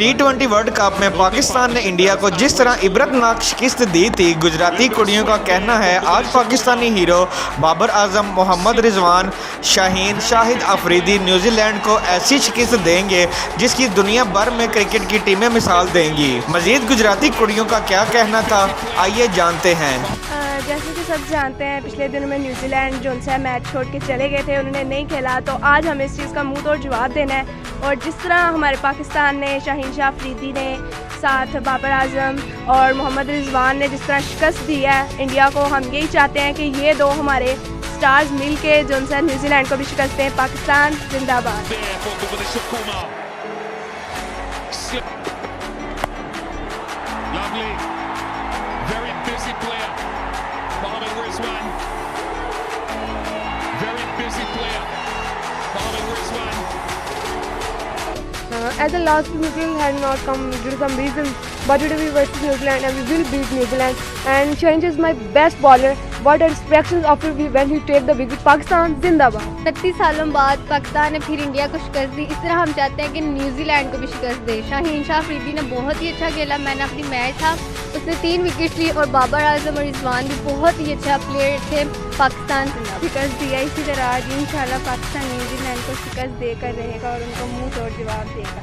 T20 world cup में पाकिस्तान ने India को जिस तरह इबरतनाक शिकस्त दी थी, गुजराती कुड़ियों का कहना है आज पाकिस्तानी हीरो बाबर आजम, मोहम्मद रिजवान, शाहीन, शाहिद अफरीदी न्यूजीलैंड को ऐसी शिकस्त देंगे जिसकी दुनिया भर में क्रिकेट की टीमें मिसाल देंगी। मजीद गुजराती कुड़ियों का क्या कहना था, आइए जानते हैं। जैसे कि सब जानते हैं, पिछले दिनों में न्यूजीलैंड जो उनसे मैच छोड़ के चले गए थे, उन्होंने नहीं खेला, तो आज हमें इस चीज़ का मुंह तोड़ जवाब देना है। और जिस तरह हमारे पाकिस्तान ने शाहीन शाह अफरीदी ने साथ बाबर आजम और मोहम्मद रिजवान ने जिस तरह शिकस्त दी है इंडिया को, हम यही चाहते हैं कि ये दो हमारे स्टार्स मिल के जो उनसे न्यूजीलैंड को भी शिकस्त दें। पाकिस्तान जिंदाबाद। Very busy player, Mohammad Rizwan. Very busy player, Mohammad Rizwan. As the last two New had not come due to some reasons, but today we versus New Zealand and we will beat New Zealand. And Shaheen is my best bowler. What are expectations after when he take the wicket? Pakistan जिंदाबाद। 30 सालों बाद पाकिस्तान ने फिर India को शिकस्त दी। इस तरह हम चाहते हैं कि न्यूजीलैंड को भी शिकस्त दे। शाहीन शाह अफरीदी ने बहुत ही अच्छा खेला, मैंने अपनी मैच था, उसने 3 विकेट ली और बाबर आजम और रिजवान भी बहुत ही अच्छा प्लेयर थे। पाकिस्तान शिकस्त दिया, इसी तरह आज इंशाल्लाह पाकिस्तान न्यूजीलैंड को शिकस्त देकर रहेगा और उनको मुंह तोड़ जवाब देगा।